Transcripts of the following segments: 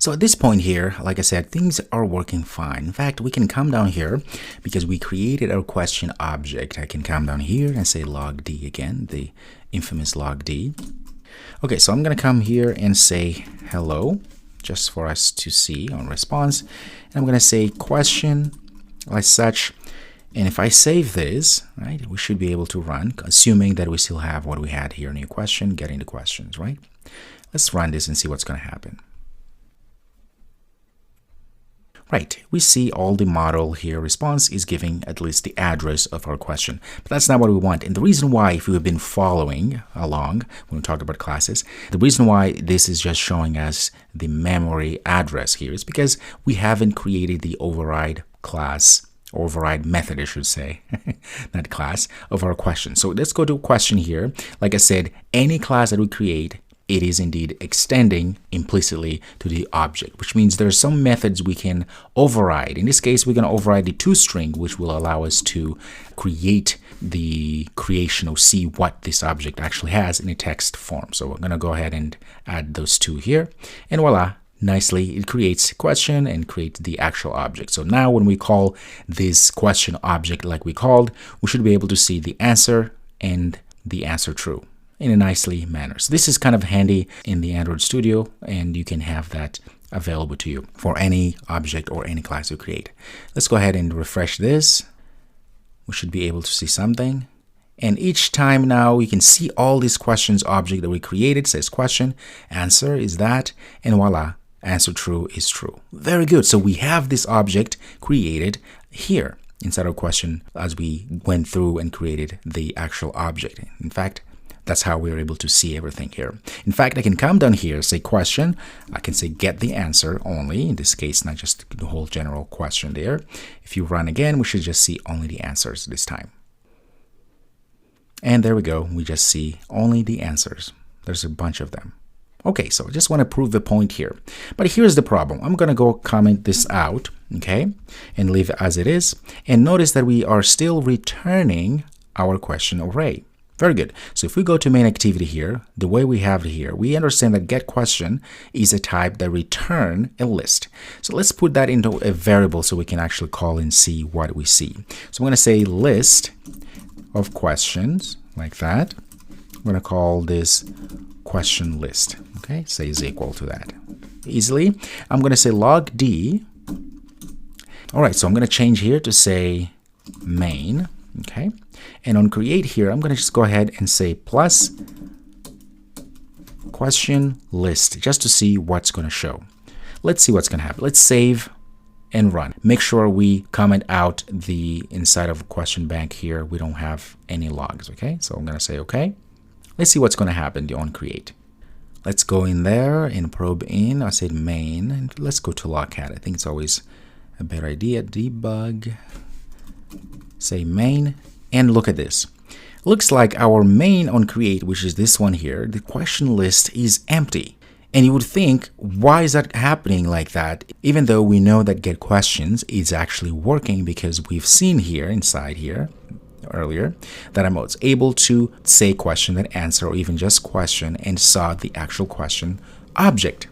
So at this point here, like I said, things are working fine. In fact, we can come down here because we created our question object. I can come down here and say log D again, the infamous log D. Okay, so I'm going to come here and say hello, just for us to see on response. And I'm going to say question like such. And if I save this, right, we should be able to run, assuming that we still have what we had here, new question, getting the questions, right? Let's run this and see what's going to happen. Right, we see all the model here response is giving at least the address of our question, but that's not what we want. And the reason why, if you have been following along when we talked about classes, the reason why this is just showing us the memory address here is because we haven't created the override class, override method, I should say, not class, of our question. So let's go to question here. Like I said, any class that we create, it is indeed extending implicitly to the object, which means there are some methods we can override. In this case, we're going to override the toString, which will allow us to create the creation or see what this object actually has in a text form. So we're going to go ahead and add those two here, and voila, nicely it creates question and creates the actual object. So now when we call this question object like we called, we should be able to see the answer and the answer true in a nicely manner. So this is kind of handy in the Android Studio, and you can have that available to you for any object or any class you create. Let's go ahead and refresh this. We should be able to see something. And each time now we can see all these questions object that we created. It says question, answer is that, and voila, answer true is true. Very good. So we have this object created here inside our question as we went through and created the actual object. In fact, that's how we're able to see everything here. In fact, I can come down here, say question. I can say get the answer only. In this case, not just the whole general question there. If you run again, we should just see only the answers this time. And there we go. We just see only the answers. There's a bunch of them. Okay, so I just want to prove the point here. But here's the problem. I'm going to go comment this out, okay, and leave it as it is. And notice that we are still returning our question array. Very good. So if we go to main activity here, the way we have it here, we understand that getQuestion is a type that return a list. So let's put that into a variable so we can actually call and see what we see. So I'm going to say list of questions like that. I'm going to call this question list. Okay, say is equal to that. Easily. I'm going to say log D. All right, so I'm going to change here to say main. Okay. And on create here, I'm going to just go ahead and say plus question list just to see what's going to show. Let's see what's going to happen. Let's save and run. Make sure we comment out the inside of question bank here. We don't have any logs. Okay, so I'm going to say okay. Let's see what's going to happen on create. Let's go in there and probe in. I said main, and let's go to logcat. I think it's always a better idea. Debug. Say main. And look at this. Looks like our main on create, which is this one here, the question list is empty. And you would think, why is that happening like that? Even though we know that get questions is actually working, because we've seen here inside here earlier that I'm able to say question and answer, or even just question, and saw the actual question object.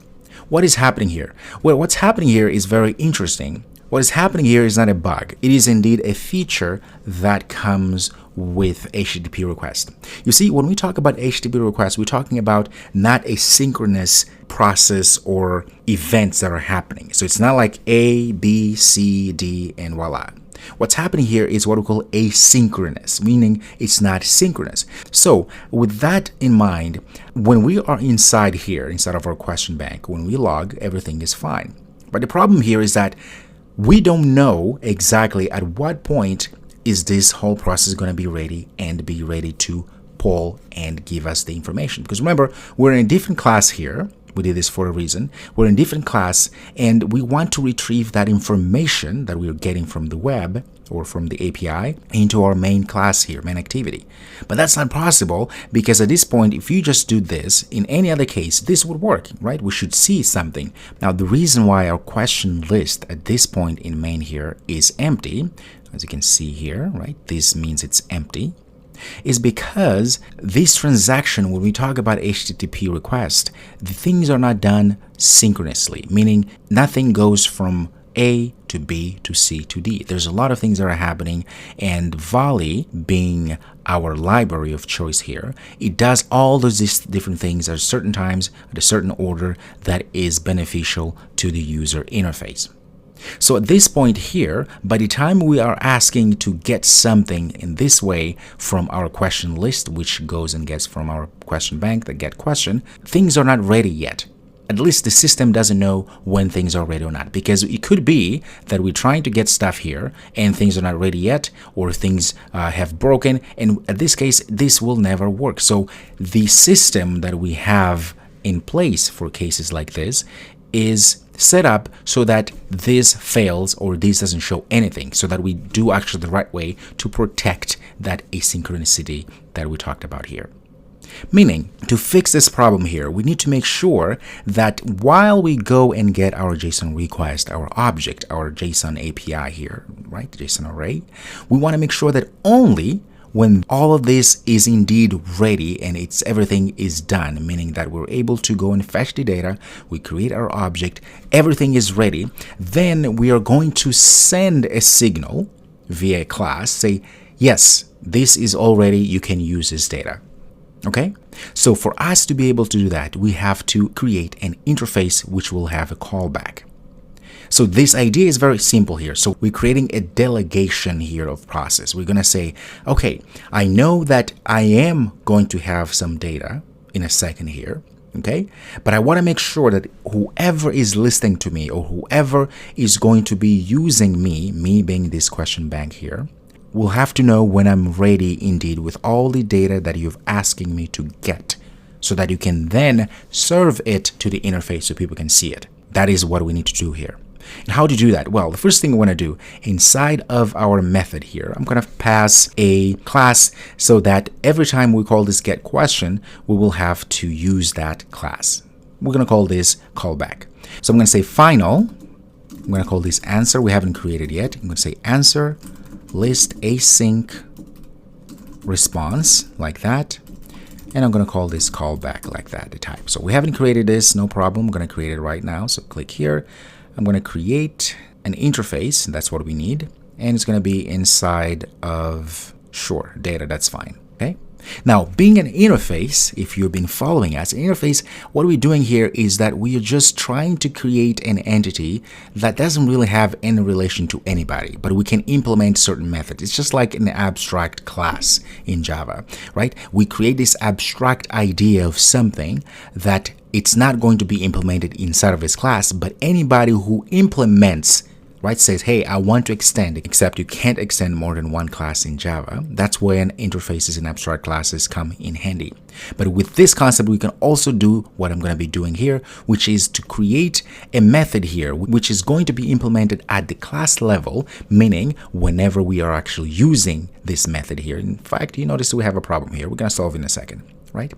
What is happening here? Well, what's happening here is very interesting. What is happening here is not a bug. It is indeed a feature that comes with HTTP request. You see, when we talk about HTTP request, we're talking about not a synchronous process or events that are happening. So it's not like A, B, C, D, and voila. What's happening here is what we call asynchronous, meaning it's not synchronous. So with that in mind, when we are inside here, inside of our question bank, when we log, everything is fine. But the problem here is that we don't know exactly at what point is this whole process going to be ready and be ready to pull and give us the information. Because remember, we're in a different class here. We did this for a reason. We're in a different class, and we want to retrieve that information that we're getting from the web or from the API into our main class here, main activity. But that's not possible, because at this point, if you just do this, in any other case, this would work, right? We should see something. Now, the reason why our question list at this point in main here is empty, as you can see here, right? This means it's empty. is because this transaction, when we talk about HTTP request, the things are not done synchronously, meaning nothing goes from A to B to C to D. There's a lot of things that are happening, and Volley, being our library of choice here, it does all those different things at certain times, at a certain order that is beneficial to the user interface. So at this point here, by the time we are asking to get something in this way from our question list, which goes and gets from our question bank, the get question, things are not ready yet. At least the system doesn't know when things are ready or not, because it could be that we're trying to get stuff here and things are not ready yet, or things have broken, and in this case, this will never work. So the system that we have in place for cases like this is set up so that this fails or this doesn't show anything, so that we do actually the right way to protect that asynchronicity that we talked about here. Meaning, to fix this problem here, we need to make sure that while we go and get our JSON request, our object, our JSON API here, right, JSON array, we want to make sure that only when all of this is indeed ready and everything is done, meaning that we're able to go and fetch the data, we create our object, everything is ready, then we are going to send a signal via a class, say, yes, this is all ready, you can use this data. Okay, so for us to be able to do that, we have to create an interface which will have a callback. So this idea is very simple here. So we're creating a delegation here of process. We're going to say, okay, I know that I am going to have some data in a second here, okay? But I want to make sure that whoever is listening to me or whoever is going to be using me being this question bank here, will have to know when I'm ready indeed with all the data that you're asking me to get, so that you can then serve it to the interface so people can see it. That is what we need to do here. And how to do that? Well, the first thing we want to do inside of our method here, I'm going to pass a class so that every time we call this get question, we will have to use that class. We're going to call this callback. So I'm going to say final. I'm going to call this answer. We haven't created yet. I'm going to say answer list async response like that. And I'm going to call this callback like that, the type. So we haven't created this, no problem. I'm going to create it right now. So click here. I'm going to create an interface. That's what we need. And it's going to be inside of, sure, data. That's fine. Okay. Now, being an interface, if you've been following us, an interface, what we're doing here is that we are just trying to create an entity that doesn't really have any relation to anybody, but we can implement certain methods. It's just like an abstract class in Java, right? We create this abstract idea of something that it's not going to be implemented inside of this class, but anybody who implements, right, says, hey, I want to extend, except you can't extend more than one class in Java. That's when interfaces and abstract classes come in handy. But with this concept, we can also do what I'm going to be doing here, which is to create a method here, which is going to be implemented at the class level, meaning whenever we are actually using this method here. In fact, you notice we have a problem here. We're going to solve it in a second, right?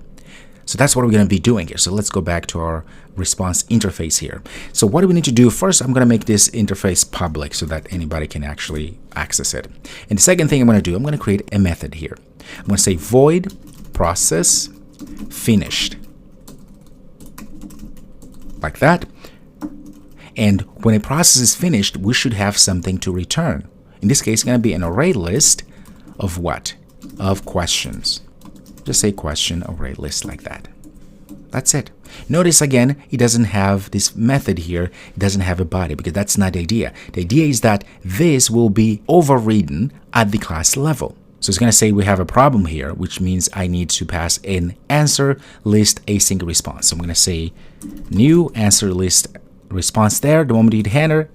So that's what we're going to be doing here. So let's go back to our response interface here. So what do we need to do? First, I'm going to make this interface public so that anybody can actually access it. And the second thing I'm going to do, I'm going to create a method here. I'm going to say void process finished. Like that. And when a process is finished, we should have something to return. In this case, it's going to be an array list of what? Of questions. Just say question array list like that. That's it. Notice again, it doesn't have this method here. It doesn't have a body because that's not the idea. The idea is that this will be overridden at the class level. So it's going to say we have a problem here, which means I need to pass an answer list async response. So I'm going to say new answer list response there. The moment you hit enter,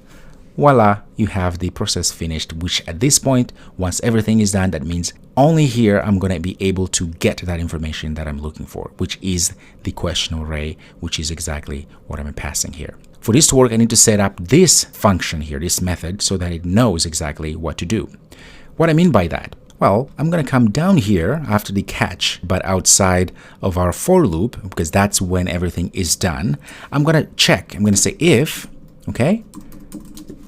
voila, you have the process finished, which at this point, once everything is done, that means only here I'm going to be able to get that information that I'm looking for, which is the question array, which is exactly what I'm passing here. For this to work, I need to set up this function here, this method, so that it knows exactly what to do. What I mean by that? Well, I'm going to come down here after the catch, but outside of our for loop, because that's when everything is done. I'm going to check. I'm going to say if, okay?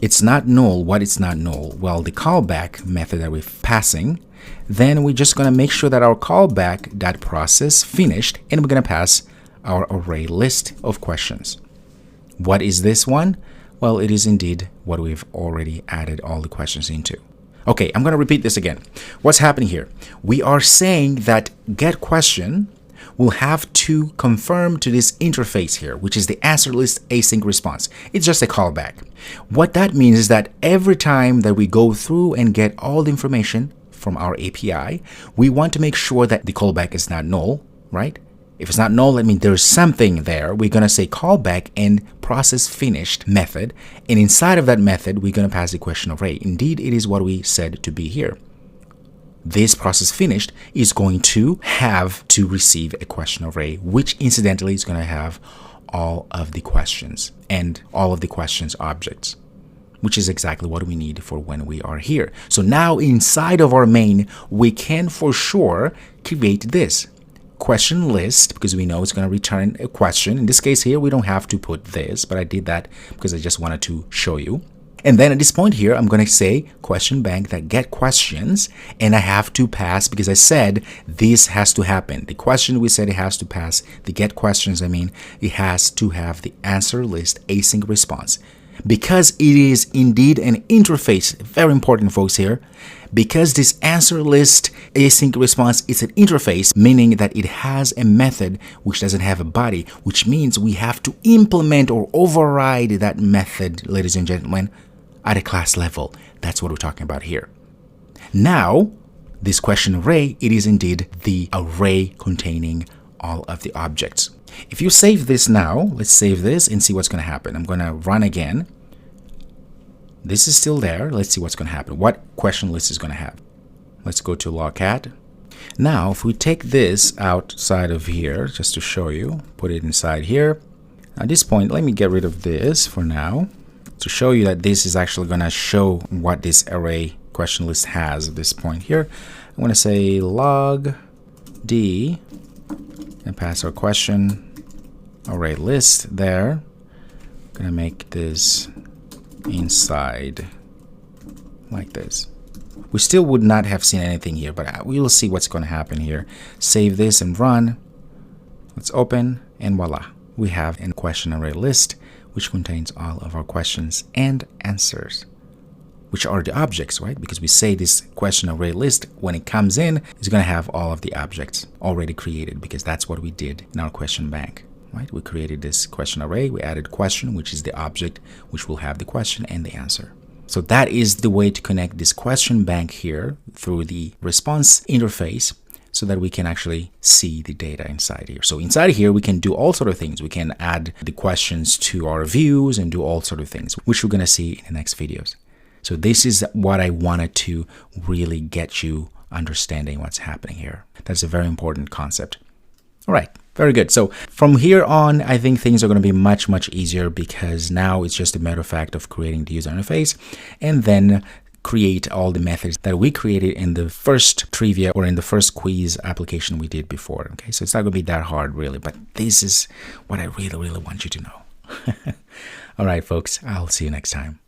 It's not null. What is not null? Well, the callback method that we're passing, then we're just going to make sure that our callback.process finished, and we're going to pass our array list of questions. What is this one? Well, it is indeed what we've already added all the questions into. Okay, I'm going to repeat this again. What's happening here? We are saying that getQuestion will have to confirm to this interface here, which is the answer list async response. It's just a callback. What that means is that every time that we go through and get all the information from our API, we want to make sure that the callback is not null, right? If it's not null, that means there's something there. We're going to say callback and process finished method. And inside of that method, we're going to pass the question array. Indeed, it is what we said to be here. This process finished is going to have to receive a question array, which incidentally is going to have all of the questions and all of the questions objects, which is exactly what we need for when we are here. So now inside of our main, we can for sure create this question list, because we know it's going to return a question. In this case here, we don't have to put this, but I did that because I just wanted to show you. And then at this point here, I'm going to say question bank that get questions, and I have to pass, because I said this has to happen. The question we said it has to pass, the get questions, I mean, it has to have the answer list async response. Because it is indeed an interface, very important folks here, because this answer list async response is an interface, meaning that it has a method which doesn't have a body, which means we have to implement or override that method, ladies and gentlemen, at a class level. That's what we're talking about here. Now, this question array, it is indeed the array containing all of the objects. If you save this now, let's save this and see what's going to happen. I'm going to run again. This is still there. Let's see what's going to happen. What question list is going to have? Let's go to logcat. Now, if we take this outside of here, just to show you, put it inside here. At this point, let me get rid of this for now to show you that this is actually going to show what this array question list has at this point here. I'm going to say log d and pass our question array list there. I'm going to make this inside like this. We still would not have seen anything here, but we will see what's going to happen here. Save this and run. Let's open, and voila, we have a question array list which contains all of our questions and answers, which are the objects, right? Because we say this question array list, when it comes in, is going to have all of the objects already created, because that's what we did in our question bank, right? We created this question array, we added question, which is the object which will have the question and the answer. So that is the way to connect this question bank here through the response interface, so that we can actually see the data inside here. So inside here, we can do all sort of things. We can add the questions to our views and do all sort of things, which we're going to see in the next videos. So this is what I wanted to really get you understanding what's happening here. That's a very important concept. All right, very good. So from here on, I think things are going to be much, much easier, because now it's just a matter of fact of creating the user interface and then create all the methods that we created in the first trivia or in the first quiz application we did before. Okay, so it's not going to be that hard really, but this is what I really, really want you to know. All right, folks, I'll see you next time.